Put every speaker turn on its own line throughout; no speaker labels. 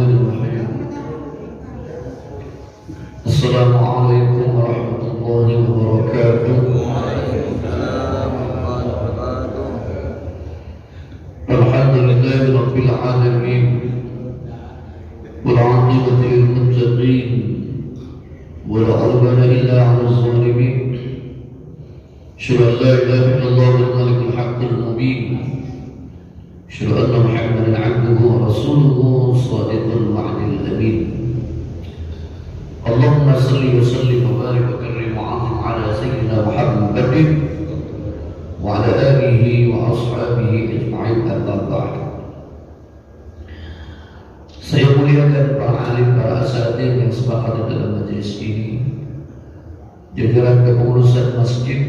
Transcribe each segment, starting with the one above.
Bismillahirrahmanirrahim. Assalamualaikum warahmatullahi wabarakatuh. Alhamdulillahi rabbil alamin. Wal 'aqibatu lil muttaqin. Wa la 'udwana illa 'alal zalimin. Asyhadu an la ilaha illallah wal malikul haqqul mubin. أشهد أن محمدا عبده ورسوله صادق الوعد الأمين. اللهم صل وسلم وبارك وكرم وعظم على سيدنا محمد وعلى آله وأصحابه أجمعين أما بعد. Saya muliakan para alim, para asatidz yang sepakat dalam majelis ini, jajaran kepengurusan masjid,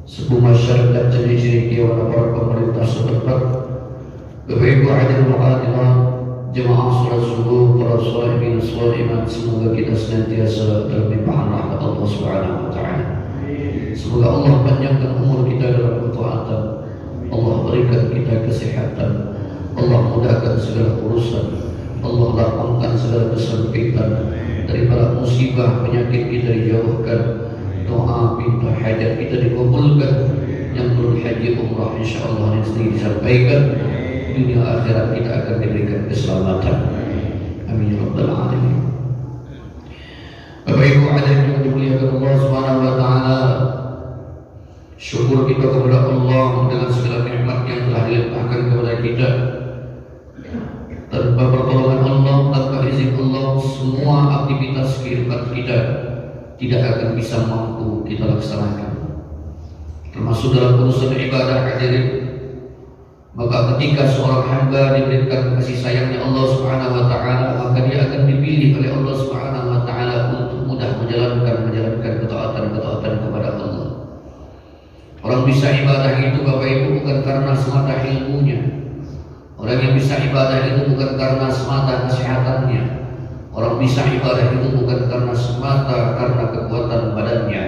suku masyarakat cendekia, para pemerintah setempat, Bapak Ibu hadirin hadirat, jemaah salat subuh, para shaimin shaimat, semoga kita senantiasa dalam limpahan rahmat Allah Subhanahu wa taala. Semoga Allah panjangkan umur kita dalam ketaatan, Allah berikan kita kesehatan, Allah mudahkan segala urusan, Allah lapangkan segala kesempitan, daripada musibah penyakit kita dijauhkan, doa pintu hajat kita dikabulkan, yang belum haji umrah insyaallah nanti disampaikan, dunia akhirat kita akan diberikan keselamatan. Amin ya rabbal alamin. Bapak Ibu hadirin yang dimuliakan Allah Subhanahu wa taala, syukur kita kepada Allah dengan segala nikmat yang telah dilimpahkan kepada kita. Tanpa pertolongan Allah, tanpa izin Allah, semua aktivitas kehidupan kita tidak akan bisa mampu kita laksanakan, termasuk dalam urusan ibadah hadirin. Maka ketika seorang hamba diberikan kasih sayangnya Allah Subhanahu wa taala, maka dia akan dipilih oleh Allah Subhanahu wa taala untuk mudah menjalankan ketaatan kepada Allah. Orang bisa ibadah itu Bapak Ibu bukan karena semata ilmunya. Orang yang bisa ibadah itu bukan karena semata kesehatannya. Orang bisa ibadah itu bukan karena semata karena kekuatan badannya.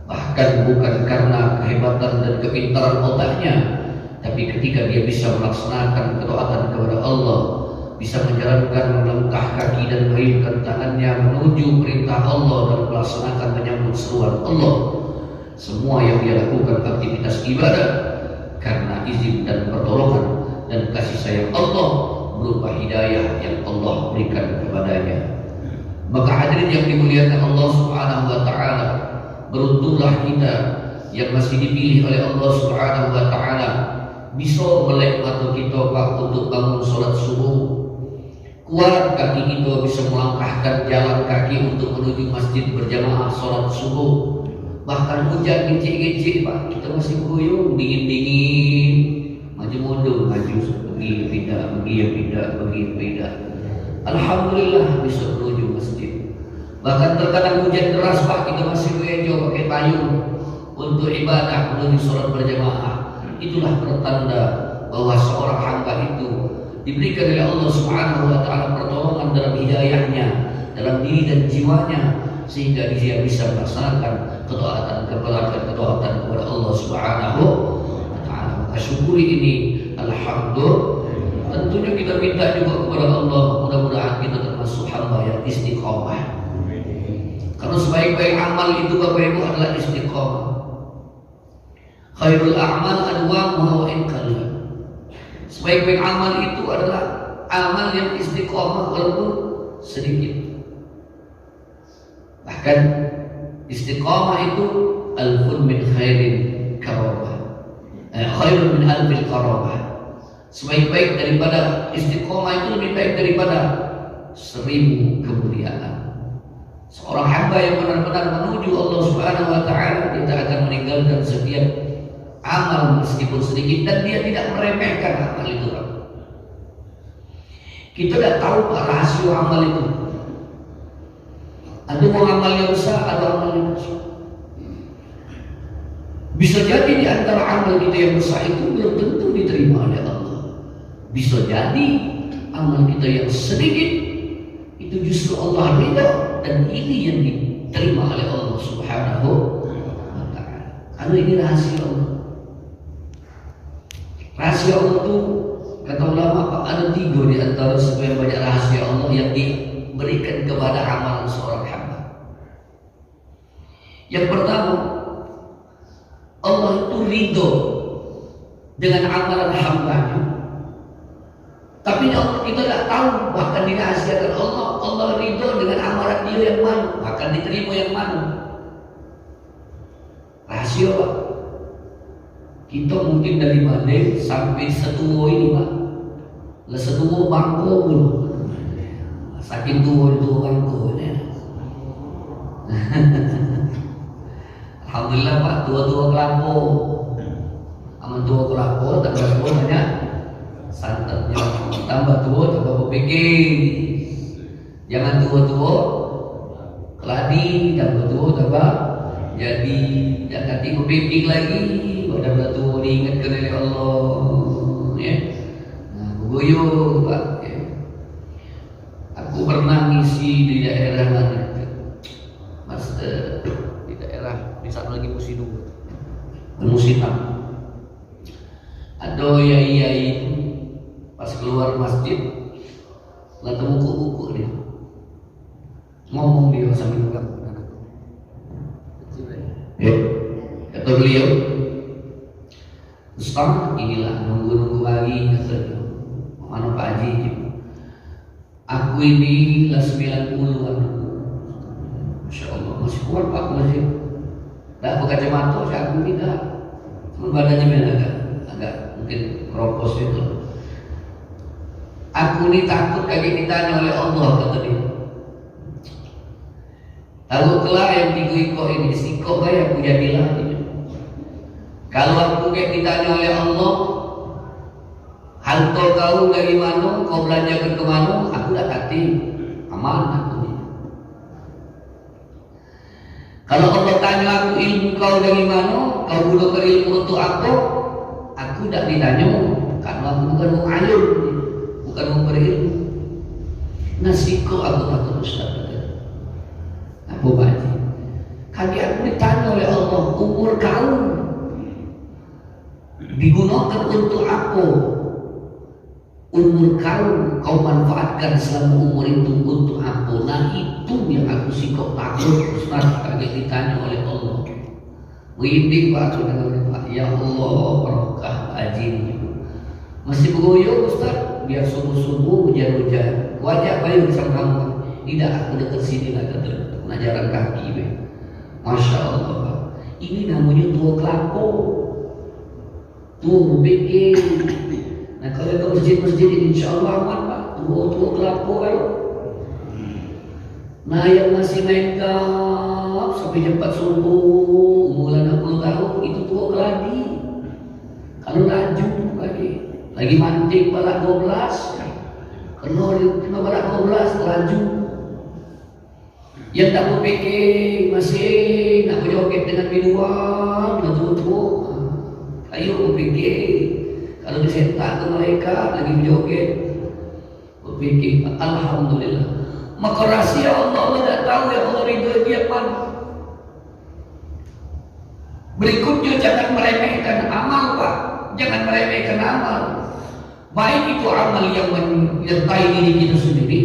Bahkan bukan karena kehebatan dan kepintaran otaknya. Tapi ketika dia bisa melaksanakan ketaatan kepada Allah, bisa menjalankan melangkah kaki dan mengayunkan tangannya menuju perintah Allah dan melaksanakan menyambut seruan Allah, semua yang dia lakukan aktivitas ibadah karena izin dan pertolongan dan kasih sayang Allah berupa hidayah yang Allah berikan kepadanya. Maka hadirin yang dimuliakan Allah Subhanahu wa taala, beruntunglah kita yang masih dipilih oleh Allah Subhanahu wa taala, bisa melek mata kita Pak untuk bangun sholat subuh, kuat kaki kita bisa melangkahkan jalan kaki untuk menuju masjid berjamaah sholat subuh. Bahkan hujan gecik-gecik Pak, kita masih guyung, dingin-dingin, maju mundur, maju pergi pindah. Alhamdulillah bisa menuju masjid. Bahkan terkadang hujan deras Pak, kita masih bejo pakai payung untuk ibadah menuju sholat berjamaah. Itulah pertanda bahwa seorang hamba itu diberikan oleh Allah Subhanahu wa taala pertolongan dalam hidayahnya, dalam diri dan jiwanya, sehingga dia bisa melaksanakan ketaatan kepada Allah Subhanahu wa taala. Maka syukuri ini, alhamdulillah. Tentunya kita minta juga kepada Allah, mudah-mudahan kita termasuk hamba yang istiqomah. Karena sebaik-baik amal itu Bapak Ibu adalah istiqomah. Khairul a'mal adwamuha wa in qalla. Sebaik-baik amal itu adalah amal yang istiqomah walaupun sedikit. Bahkan istiqomah itu alfun min khairin karamah. Khairun min alfil karamah. Sebaik-baik daripada istiqomah itu lebih baik daripada 1000 kemuliaan. Seorang hamba yang benar-benar menuju Allah Subhanahu wa taala, dia akan meninggalkan setiap amal meskipun sedikit, dan dia tidak meremehkan amal itu. Kita tidak tahu Pak rahasia amal itu. Ada mau amal yang besar, ada amal yang kecil. Bisa jadi di antara amal kita yang besar itu belum tentu diterima oleh Allah. Bisa jadi amal kita yang sedikit itu justru Allah ridha, dan ini yang diterima oleh Allah Subhanahu wa taala. Karena ini rahasia Allah. Rahasia Allah itu Kata ulama, Pak, ada 3 di antara sekian banyak rahasia Allah yang diberikan kepada amalan seorang hamba. Yang pertama, Allah itu ridho dengan amalan hambanya. Tapi Allah kita tidak tahu, bahkan dirahasiakan Allah ridho dengan amalan dia yang mana, bahkan diterima yang mana. Rahasia, Pak. Kita mungkin dari Bali sampai Setuwo ini, Pak. Lah Setuwo bangko pun. Saking tua itu bangko ini. Alhamdulillah, Pak, tua-tua kelapo. Aman tua kelapo, tambah tua banyak santatnya. Tambah tua, tambah berpikir. Jangan tua-tua keladi, tambah tua, tambah jadi. Jangan nanti berpikir lagi. Pada tua diingatkan oleh Allah, ya. Nah, gugur, Pak. Ya. Aku pernah ngisi di daerah mana? Mas, di daerah di sana lagi musim dulu. Musim apa? Ada yai itu pas keluar masjid, lah temu buku dia. Ngomong dia sambil pegang anakku. Ya, kata beliau, Ustaz, inilah nunggu-nunggu lagi kata mana Pak Haji gitu. Aku ini lah 90-an. Masya Allah, masih kuat Pak, masih. Tak berkacamata, aku tidak. Cuma badannya memang agak mungkin keropos itu. Aku ini takut kaget ditanya oleh Allah, kata dia. Tahu kelak yang 3 ekor ini, sikok bayar aku jadilah. Kalau aku kayak ditanya oleh Allah, hantar kau dari mana, kau belanjakan ke mana, aku tak kati, aman aku ni. Kalau Allah tanya aku ilmu kau dari mana, kau gunakan ilmu untuk apa, aku tak ditanya, karena aku bukan orang alim, bukan orang berilmu. Nasiko aku takut Ustaz. Apa baca? Kaki aku ditanya oleh Allah, umur kau digunakan untuk apa? Umur kau manfaatkan selama umur itu untuk apa? Nah itu yang aku sikap takut Ustaz kaget ditanya oleh Allah. Merinding Pak, Pak, ya Allah barokah ajin. Masih bergoyang Ustaz, biar subuh-subuh hujan-hujan. Wajah bayu sama kamu. Tidak, aku dekat sini lah kata pengajaran kaki. Masya Allah Pak. Ini namanya tua kelapa. Tua berpikir. Nah kalau ke masjid-masjid ini insya Allah aman Pak. Tua kelapa kan. Nah yang masih main kap sampai jam 4 subuh, umur 60 tahun itu tua keladi. Kalau laju lagi manting balak 12, kena balak 12 laju. Yang tak berpikir masih nak berjoget dengan minuman, dengan tua-tua. Ayo berpikir. Kalau disentak ke mereka lagi berjoget, berpikir Alhamdulillah. Maka rahsia Allah tak tahu yang Allah ridho dia mana. Berikutnya jangan meremehkan amal Pak. Jangan meremehkan amal. Baik itu amal yang menyertai diri kita sendiri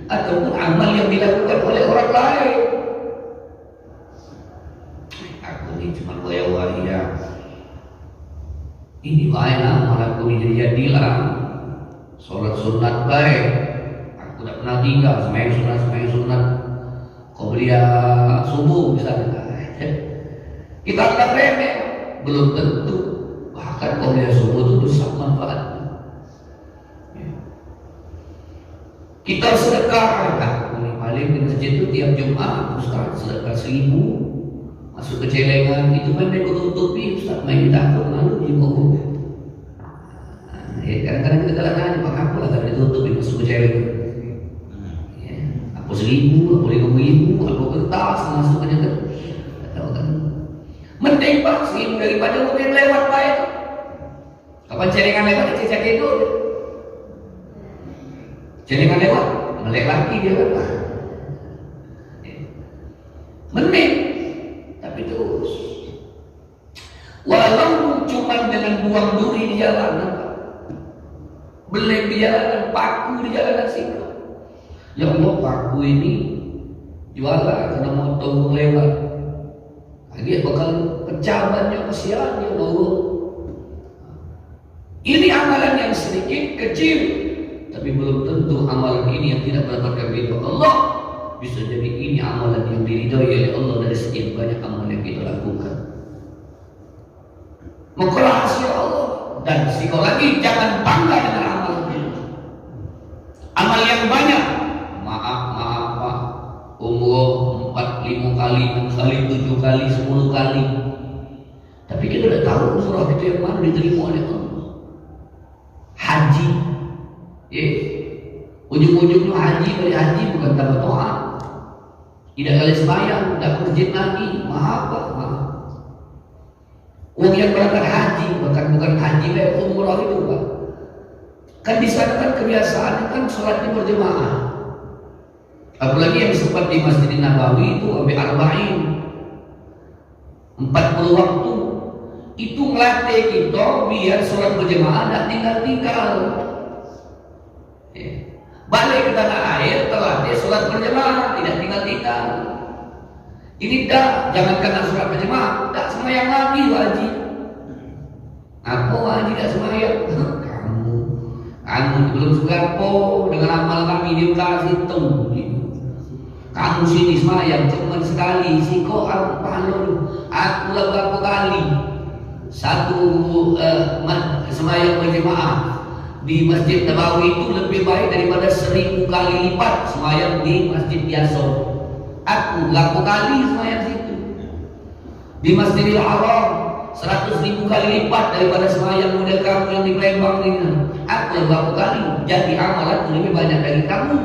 ataupun amal yang dilakukan oleh orang lain. Aku ini cuma waya-waya. Ini baik amal aku ini jadilah. Sholat sunat baik. Aku tak pernah tinggal sembahyang sunat. Qobliyah subuh misalnya. Kita tak remeh. Belum tentu. Bahkan qobliyah subuh itu besar manfaatnya. Kita sedekah, paling di masjid itu tiap Jumat Ustaz sedekah 1000 masuk ke celengan itu main tutupi Ustaz main takut malu juga. Kadang-kadang kita tanya Pak aku lah kalau ditutupi masuk ke celengan. Aku 1000, aku 5000, aku kertas masuk ke celengan. Tahu kan? Mending Pak 1000 daripada mobil lewat Pak itu. Kapan celengan lewat cecak itu? Celengan lewat, melek lagi dia kan. Mending, tapi terus. Walau cuma dengan buang duri di jalanan, beleng di jalanan, paku di jalanan situ. Ya Allah, paku ini jualan karena motor lewat. Dia bakal pecah banyak, kesian dia nurut. Ini amalan yang sedikit, kecil, tapi belum tentu amalan ini yang tidak mendapatkan ridho Allah. Bisa jadi ini amalan yang diridhoi oleh Allah dari sekian banyak amalan yang kita lakukan. Maka rahasia Allah. Dan sekali lagi jangan bangga dengan amal itu. Amal yang banyak, maaf Pak, umroh 4, 5 kali, 6 kali, 7 kali, 10 kali. Tapi kita udah tahu umroh itu yang mana diterima oleh Allah. Haji, ujung-ujungnya haji, balik haji bukan tambah doa. Tidak kali sembahyang, tidak masjid lagi, maaf Pak, maaf. Uang yang berangkat haji, bukan haji kayak umroh itu Pak. Kan di sana kan kebiasaan kan sholatnya berjemaah. Apalagi yang seperti Masjid Nabawi itu sampai arba'in 40 waktu. Itu ngelatih kita biar sholat berjemaah tidak tinggal-tinggal. Balik ke tanah air terlatih sholat berjemaah tidak tinggal-tinggal. Ini dah, jangan karena sholat berjemaah, tak semayang lagi wajib. Apa wajib tak semayang? Kamu belum segapo dengan amal kami di kasih hitung. Kamu sini semayang cuma sekali, siko aku pahalun, aku lah berapa kali. Satu semayang berjemaah di Masjid Nabawi itu lebih baik daripada 1000 kali lipat semayang di masjid biasa. Aku berapa kali semayang situ. Di Masjidil Haram 100.000 kali lipat daripada semayang model kamu yang di Palembang ini. Aku berapa kali. Jadi amalan lebih banyak dari kamu.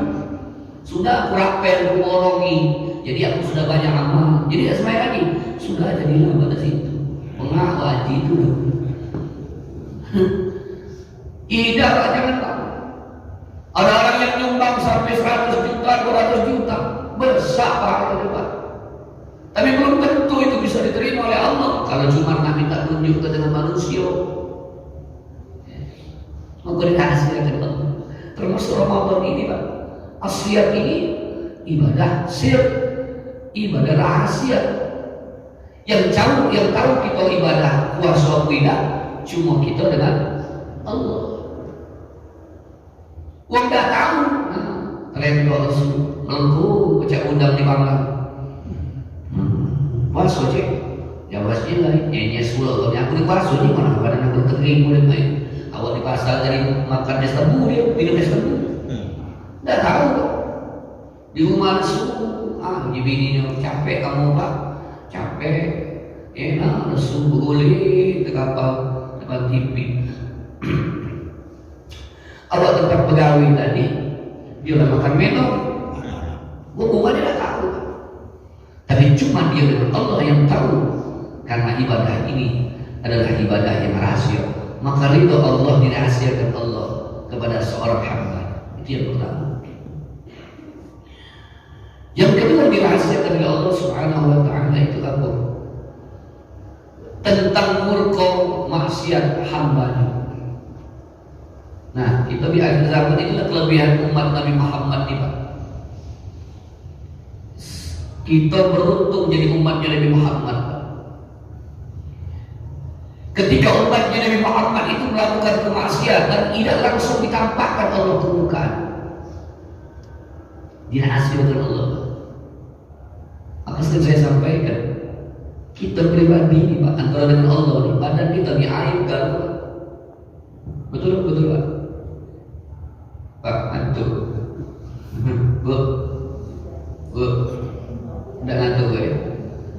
Sudah aku rapel, aku borongi. Jadi aku sudah banyak amal. Jadi tak semayang lagi. Sudah jadilah pada situ. Mengaku haji itu. Tidak Pak, jangan Pak. Ada orang yang nyumbang sampai 100 juta, 200 juta. Besar pahalanya Pak. Tapi belum tentu itu bisa diterima oleh Allah kalau cuma nak minta tunjuk dengan manusia. Maka dirahasiakan Allah. Termasuk Ramadan ini Pak. Asliat ini ibadah sir, ibadah rahasia. Yang tahu kita ibadah puasa tidak cuma kita dengan Allah. Wong dah tahu. Rendol melengkung pecah undang di bangla. Paso cek, ya pasti lah. Nyanyi sekolah, aku di paso ni mana? Badan aku kering boleh main. Awak di pasar dari makan es tebu dia, minum es tebu. Dah tahu kok. Di rumah lesu, bininya capek kamu Pak, capek. Enak lesu berguling ke kapal depan TV. Awak tempat pegawai tadi, dia udah makan minum. Hubungannya tidak tahu. Tapi cuma dia dengan Allah yang tahu. Karena ibadah ini adalah ibadah yang rahasia. Maka ridho Allah dirahasiakan Allah kepada seorang hamba. Itu yang pertama. Yang kedua dirahasiakan oleh Allah Subhanahu wa ta'ala itu apa? Tentang murka maksiat hambanya. Nah, kita di akhir zaman inilah kelebihan umat Nabi Muhammad ini Pak. Kita beruntung jadi umatnya Nabi Muhammad. Ketika umatnya Nabi Muhammad itu melakukan kemaksiatan, tidak langsung ditampakkan Allah permukaan. Dirahasiakan Allah. Maka sering saya sampaikan, kita pribadi Pak, antara dengan Allah nih, badan kita diaibkan. Betul Pak. Pak, antum. Bu. Udah ngantuk ya.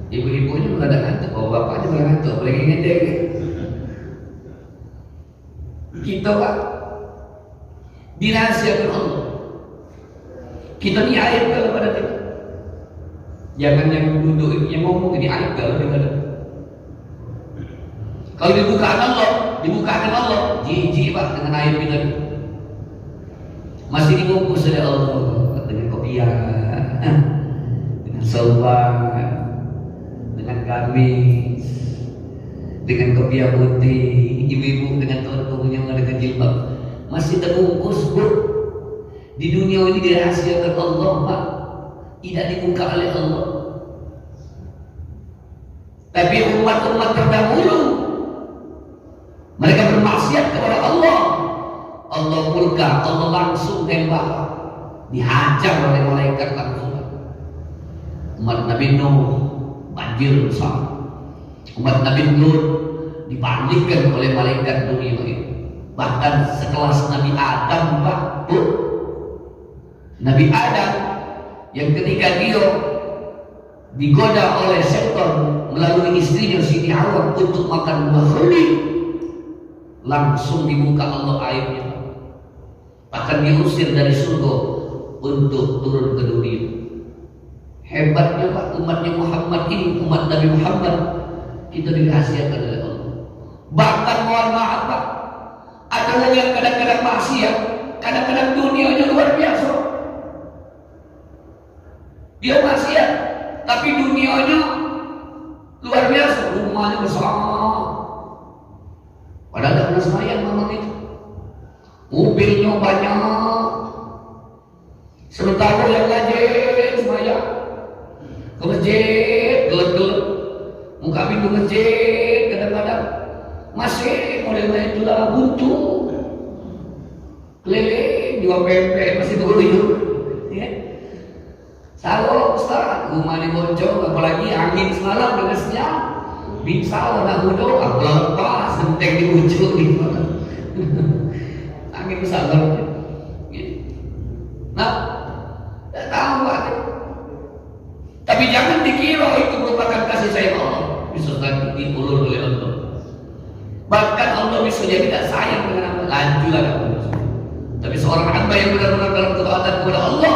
Ibu-ibunya udah ngantuk, bapaknya udah ngantuk, paling ngedek. Kita Pak dirahasiakan Allah. Kita ni aib kalau pada kita. Jangan yang duduk yang ngomong ini aib kalau kita. Kalau dibukakan Allah, jijik Pak dengan aib kita. Masih dibungkus oleh Allah dengan kopiah, dengan sorban, dengan gamis, dengan kopiah putih, ibu-ibu dengan tuan-tuannya dengan jilbab. masih terbungkus, Bu. Di dunia ini dirahasiakan Allah, Pak, tidak dibuka oleh Allah. Tapi umat-umat terdahulu mereka bermaksiat kepada Allah. Allah murka, Allah langsung tembak, dihajar oleh malaikat langsung. Umat Nabi Nuh banjir besar. Umat Nabi Lut dibandingkan oleh malaikat dunia ini. Bahkan sekelas Nabi Adam, Pak, Bu. Nabi Adam yang ketika dia digoda oleh setan melalui istrinya Siti Hawa untuk makan buah khuldi, langsung dibuka Allah aibnya. Bahkan diusir dari surga untuk turun ke dunia. Hebatnya, Pak, umatnya Muhammad ini, umat Nabi Muhammad, kita dirahasiakan oleh Allah. Bahkan mohon maaf, Pak, ada orang yang kadang-kadang maksiat, kadang-kadang dunianya luar biasa. Dia maksiat, tapi dunianya luar biasa, rumahnya besar. Padahal tak pernah sembahyang memang itu. Mobilnya banyak. Sementara yang rajin sembahyang ke masjid, gelap-gelap. Muka pintu masjid kadang-kadang masih mulai itulah buntu, keliling juga pempek masih beruyur, ya. Sawah Ustaz, rumah ini bocor, apalagi angin semalam dengan senyap, bisa warna mudo, aku lepas, genteng di ujung di mana, angin besar banget. Nah, tak tahu Pak. Tapi jangan dikira itu merupakan kasih sayang Allah. Bisa saja diulur oleh Allah. Bahkan Allah bisa jadi tidak sayang dengan hamba, lanjutlah kamu. Tapi seorang hamba yang benar-benar dalam ketaatan kepada Allah,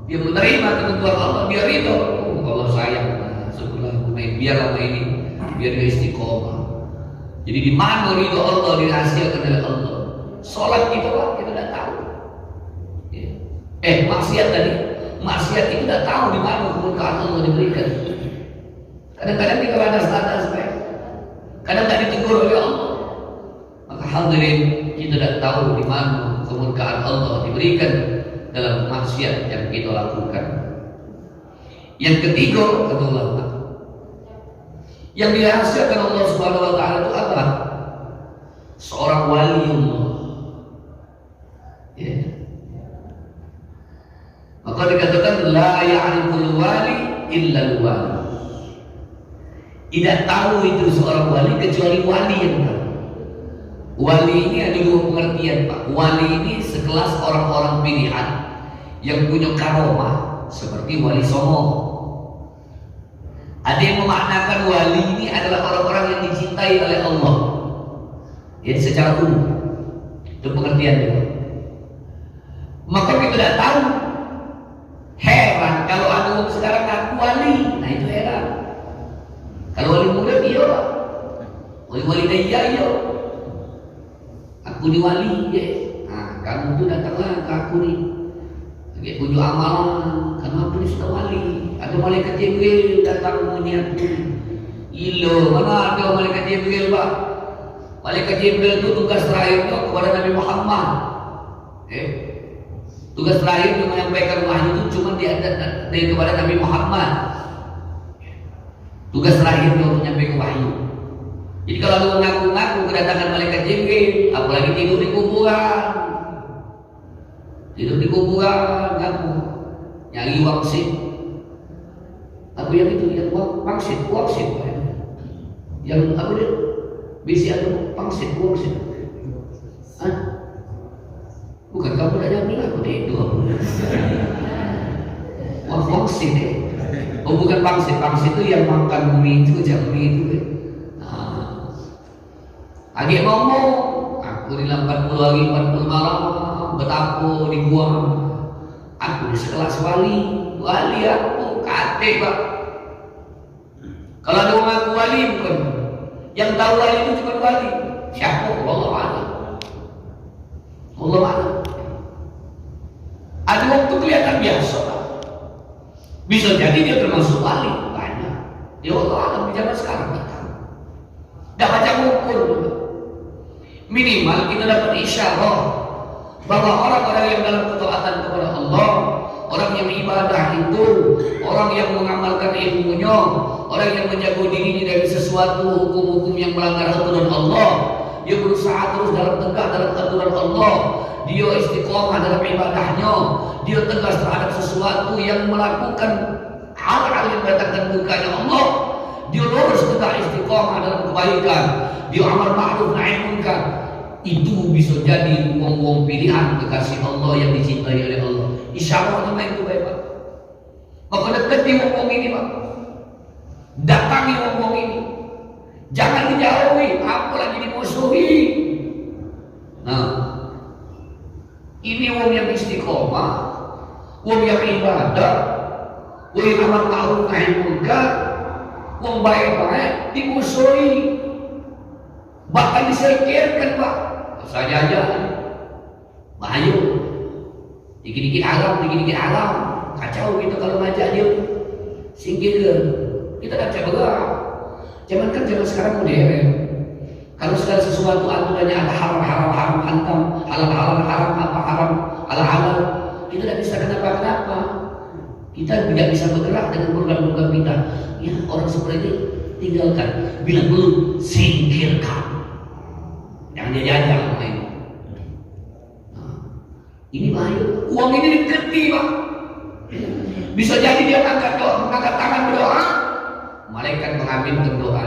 dia menerima ketentuan Allah, dia ridho. Oh, Allah sayang, syukurlah aku main, biarlah ini, biar dia istiqomah. Jadi di mana ridho Allah dirahasiakan oleh Allah. Sholat kita, Pak, kita tidak tahu. Maksiat tadi, maksiat itu tidak tahu di mana kemurkaan Allah diberikan. Kadang-kadang kita landas-landas, kadang tak ditegur oleh Allah. Maka hadirin, kita tidak tahu di mana kemurkaan Allah diberikan dalam maksiat yang kita lakukan. Yang ketiga, kata Allah, yang dirahasiakan Allah Subhanahu wa taala itu apa? Seorang wali Allah. Ya. Maka dikatakan la ya'riful wali illa al-wali. Tidak tahu itu seorang wali kecuali wali yang tahu. Wali ini ada dua pengertian, Pak. Wali ini sekelas orang-orang pilihan yang punya karomah seperti Wali Songo. Ada yang memaknakan wali ini adalah orang-orang yang dicintai oleh Allah. Ya, secara umum. Itu pengertiannya. Maka kita tidak tahu. Heran kalau ada orang sekarang ngaku wali. Nah itu heran. Kalau wali muda iya, Pak. Wali-wali daya iya. Aku di wali ya. Nah, kamu tuh datanglah ke aku nih. Lagi punya amalan. Kenapa nih sudah wali? Ada malaikat Jibril datang meniat. Ilo, mana ada malaikat Jibril, Pak? Malaikat Jibril itu tugas terakhirnya kepada Nabi Muhammad. Tugas terakhir yang menyampaikan wahyu itu cuma dari kepada Nabi Muhammad. Tugas terakhir untuk menyampaikan wahyu. Jadi kalau lu mengaku-ngaku kedatangan malaikat Jibril, apalagi tidur di kuburan, ngaku nyari wangsit. Aku yang itu, yang wangsit, yang apa dia? Bisi atau wangsit. Hah? Bukan kamu tak jawab, aku tidur. Wangsit deh. Oh bukan pangsit itu yang makan mie itu, mie itu. Agak ngomong, aku di 40 hari 40 malam betapa dibuang. Aku di sekelas wali aku kate, Pak. Kalau ada orang aku wali bukan, yang tahu wali itu cuma wali. Siapa? Allah alam. Ada waktu kelihatan biasa, Pak. Bisa jadi dia termasuk wali banyak. Ya Allah alam di zaman sekarang kita. Dah baca ukur juga. Minimal kita dapat isyarat bahwa orang-orang yang dalam ketaatan kepada Allah, orang yang ibadah itu, orang yang mengamalkan ilmunya, orang yang menjaga dirinya dari sesuatu hukum-hukum yang melanggar aturan Allah, dia berusaha terus dalam tegak dalam aturan Allah, dia istiqomah dalam ibadahnya, dia tegas terhadap sesuatu yang melakukan hal-hal yang mendatangkan murkanya Allah, dia lurus tegak istiqomah dalam kebaikan, dia amal ma'ruf nahi munkar. Itu bisa jadi wong-wong pilihan kekasih Allah yang dicintai oleh Allah. Isyaratnya main itu baik Pak. Maka dekati wong-wong ini Pak. Datangi wong-wong ini. Jangan dijauhi, apalagi dimusuhi. Nah, ini wong yang istiqomah, wong yang ibadah, wong yang amal ma'ruf nahi munkar, wong baik-baik dimusuhi. Bahkan disingkirkan Pak. Saja aja, bahaya. Dikit-dikit alam, kacau kita kalau ngajak dia. Singkirkan, kita tak bisa bergerak. Zaman kan zaman sekarang modern. Kalau segala sesuatu aturannya ada haram hantam, halal haram apa haram halal, kita tidak bisa kenapa. Kita tidak bisa bergerak dengan program-program kita. Ya orang seperti ini tinggalkan. Bila belum singkirkan. Yang dia jajal sama ini. Nah, ini bahaya. Uang ini diketi Pak. Bisa jadi dia mengangkat tangan berdoa, malaikat mengaminkan doa.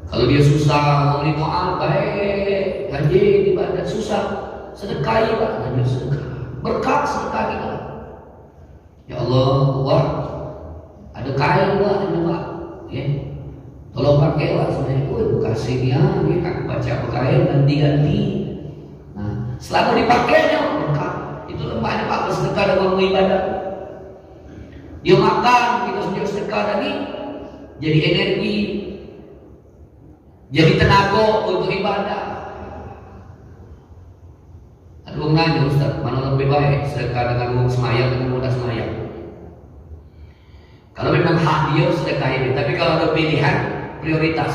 Kalau dia susah memberi doa, baik, rajin ibadah, susah, sedekah Pak, rajin sedekah, berkah sedekah kita. Ya Allah, Pak, ada kain Pak, ada Pak, ya. Kalau pakai lah sebenarnya, kasihnya, aku baca kain ganti-ganti. Nah, selama dipakainya berkah. Itu lembahnya Pak bersedekah dengan ibadah. Dia makan, kita sudah sedekah tadi, jadi energi, jadi tenaga untuk ibadah. Ada orang nanya Ustaz, mana lebih baik sedekah dengan orang semayang dengan mudah semayang? Kalau memang hak dia sedekah ini, tapi kalau ada pilihan prioritas.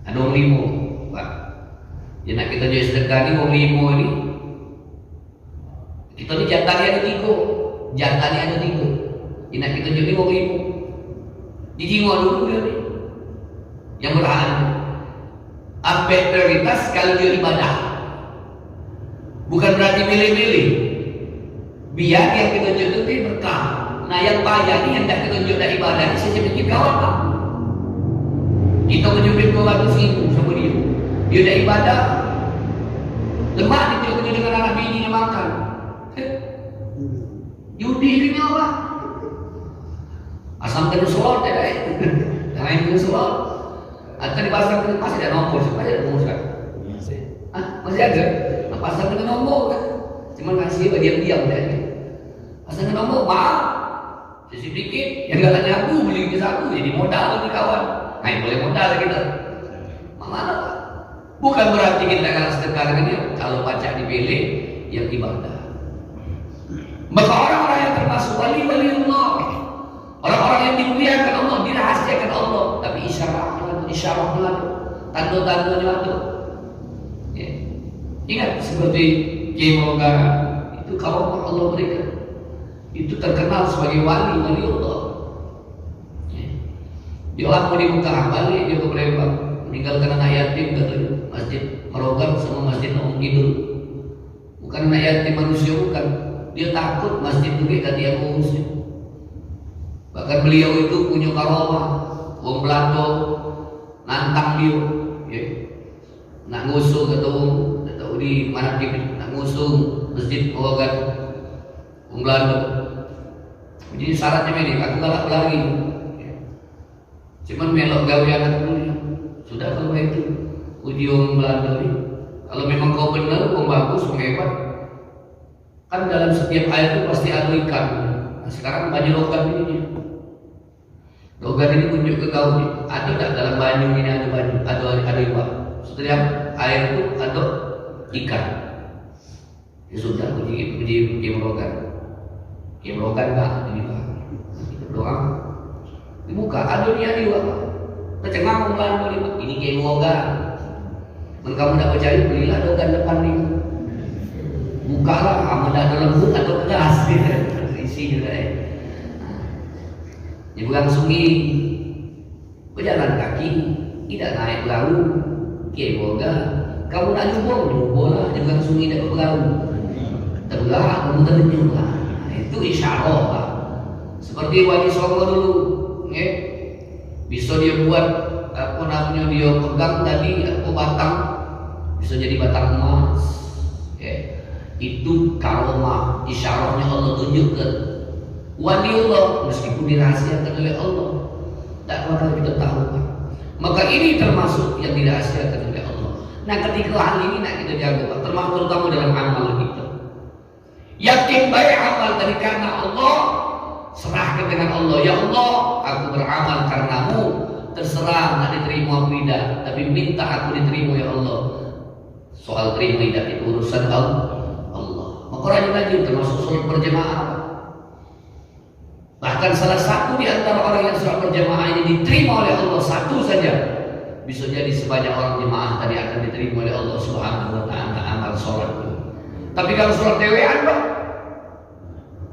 Ada orang limo, Pak. Ya nak kita jadi sedekah ni orang limo ni. Kita ni jatah dia ada 3. Jatah dia ada 3. Ya nak kita jadi orang limo. Dijingok dulu dia ni. Yang berhak. Ambil prioritas kalau dia ibadah. Bukan berarti milih-milih. Biar yang kita tunjuk itu berkah. Nah yang payah ni yang tak kita tunjuk dari ibadah ni saya pikir kawan Pak. Kita menyubit 200.000 sama dia. Dia dah ibadah. Lemak dia tunjuk dengan anak bini yang makan. Yudi ni apa? Asam kena solat tak ada. Jangan kena solat. Atau di pasar kena masih ada nombor. Masih ada nombor sekarang. Masih ada. Pasar kena nombor kan. Cuma kasih diam-diam dah. Pasar kena nombor, maaf. Sedikit. Yang tak tanya aku beli ke aku jadi modal ni kawan. Nah, boleh modal kita. Mana Pak? Bukan berarti kita akan sedekah dengan dia. Kalau pajak dipilih, yang ibadah. Maka orang-orang yang termasuk wali-wali Allah, orang-orang yang dimuliakan Allah, dirahasiakan Allah, tapi isyaratnya, tanda-tandanya itu. Ya. Ingat seperti Kiai Mogara, itu kawan Allah berikan. Itu terkenal sebagai wali Allah. Dia laku di Mekah, balik dia ke Palembang, meninggalkan anak yatim ke Masjid Merogan sama Masjid Om Kidul. Bukan anak yatim manusia, bukan. Dia takut masjid itu kata dia ngurusnya. Bahkan beliau itu punya karamah. Wong Belanda nantang dia, ya. Nak ngusung atau di mana dia nak ngusung Masjid Merogan Wong Belanda. Jadi syaratnya ini, aku galak lagi. Cuman melok gawe anak dulu. Sudah kalau itu uji orang Belanda ini. Kalau memang kau benar, kau bagus, kau hebat. Kan dalam setiap air itu pasti ada ikan. Nah, sekarang banyak logat ini. Logat ini tunjuk ke kau. Ada tak dalam banyu ini ada banyu? Ada ikan. Setiap air itu ada ikan. Ya sudah, uji logat. Uji logat tak? Ini Pak. Kita doa. Di muka ada niat juga. Cengak pelan beli ini kayak woga. Kamu tidak percaya belilah dogan depan ini. Bukalah amat ada lembut atau keras gitu. Isi juga ya. Nyebrang sungai, berjalan kaki, tidak naik perahu, kayak woga. Kamu nak jumbo lah, nyebrang sungai tidak berperahu. Terbelah, kamu terjun lah. Itu isyarat lah. Seperti Wali Songo dulu, ya. Bisa dia buat apa namanya dia pegang tadi apa batang, bisa jadi batang emas. Ya. Itu karomah, isyaratnya Allah tunjukkan. Waliullah meskipun dirahasiakan oleh Allah, tak bakal kita tahu. Maka ini termasuk yang dirahasiakan oleh Allah. Nah ketika hal ini nak kita jaga, termasuk terutama dalam amal kita. Yakin baik amal dari karena Allah, serahkan dengan Allah. Ya Allah, aku beramal karenamu, terserah nak diterima atau tidak, tapi minta aku diterima ya Allah. Soal terima tidak itu urusan Allah. Maka rajin-rajin termasuk sholat berjamaah. Bahkan salah satu di antara orang yang sholat berjamaah ini diterima oleh Allah satu saja, bisa jadi sebanyak orang jemaah tadi akan diterima oleh Allah Subhanahu wa taala amal sholat itu. Tapi kalau sholat dewean, Pak,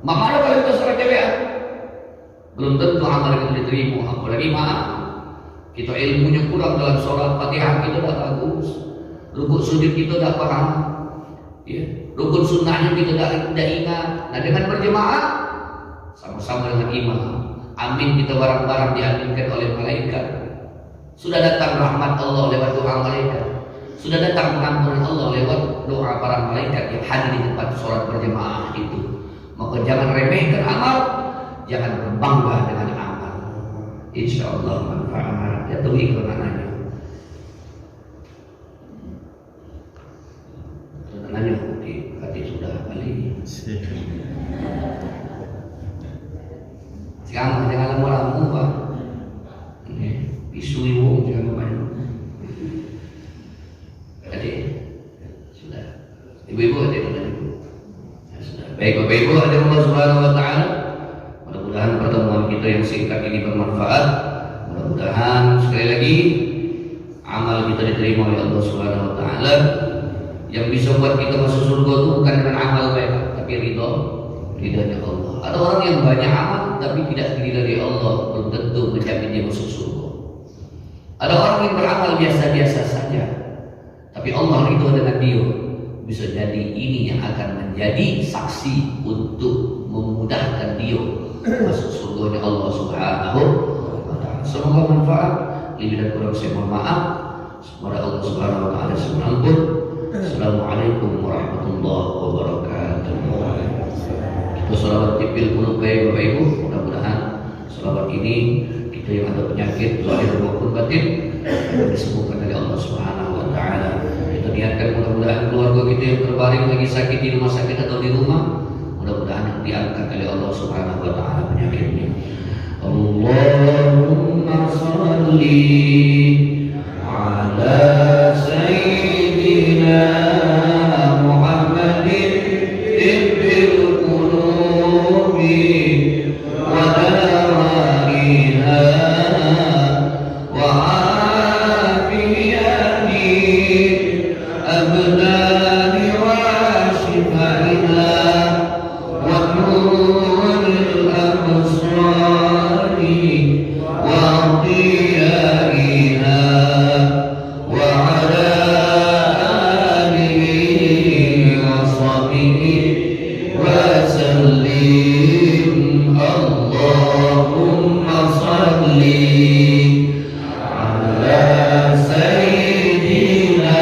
mana kalau kita sholat dewean? Belum tentu amal kita diterima. Apalagi maaf, kita ilmunya kurang dalam sholat, Fatihah kita dah bagus, rukuk sujud kita dah paham, ya, rukun sunnahnya kita dah ingat. Nah dengan berjemaah sama-sama dengan imam, amin kita bareng-bareng diaminkan oleh malaikat. Sudah datang rahmat Allah lewat doa malaikat, sudah datang pengampunan Allah lewat doa para malaikat yang hadir di tempat sholat berjemaah itu. Maka jangan remehkan amal, jangan berbangga dengan amal. Insya Allah manfaat. Ya tuh ikut anaknya. Anaknya putih, hati sudah balik. Sekarang jangan lama-lama Pak. Isu ibu jangan banyak. Jadi sudah. Ibu-ibu ada mana ibu? Sudah. Baik Bapak Ibu, ada Allah Subhanahu wa taala. Mudah-mudahan pertemuan kita yang singkat ini bermanfaat. Mudah-mudahan sekali lagi amal kita diterima oleh Allah Subhanahu wa taala. Yang bisa buat kita masuk surga itu bukan dengan amal baik, tapi ridhonya Allah. Ada orang yang banyak amal tapi tidak diridhai Allah, belum tentu menjamin dia masuk surga. Ada orang yang beramal biasa-biasa saja, tapi Allah ridho dengan dia. Bisa jadi ini yang akan menjadi saksi untuk memudahkan dia masuk surganya Allah Subhanahu wa taala. Semoga manfaat. Lebih dan kurang saya mohon maaf. Semoga Allah Subhanahu wa taala mengampun. Assalamualaikum warahmatullahi wabarakatuh. Kita sholawat tipil qulub Bapak Ibu. Mudah-mudahan sholawat ini kita yang ada penyakit zahir maupun batin akan disembuhkan oleh Allah Subhanahu wa taala. Kita niatkan mudah-mudahan keluarga kita yang terbaring lagi sakit di rumah sakit atau di rumah, mudah-mudahan diangkat oleh Allah Subhanahu wa taala penyakitnya. Allahumma shalli ala sayyidina Muhammadin tibbil qulubi wa dawaiha wa afiyati abdani wa shifaiha wa nuril absari wa diyaiha wa ala alihi wa sahbihi wa sallim. Allahumma salli ala sayyidina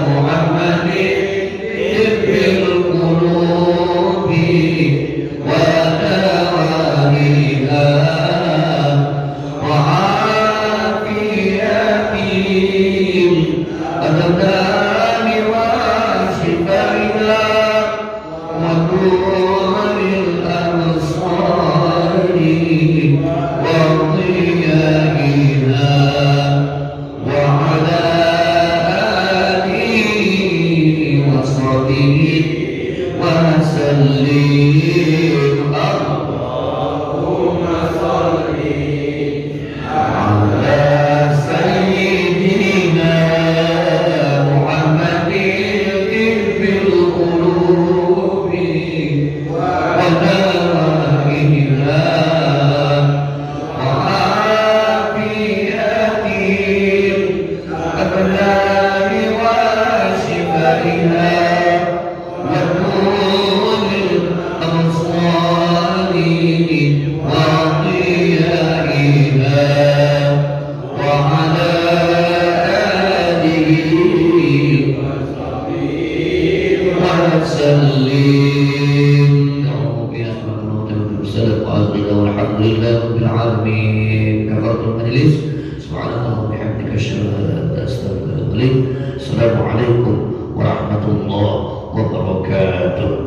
Muhammadin tibbil qulubi wa dawaiha wa afiyatil abdani wa shifaiha wa nuril absari wa diyaiha wa ala alihi wa sahbihi wa sallim. Allahumma salli ala وسلم. والحمد لله رب العالمين. كفرت المجلس. سبحان الله وبحمدك أشهد أن لا إله إلا أنت أستغفرك وأتوب إليك. السلام عليكم ورحمة الله وبركاته.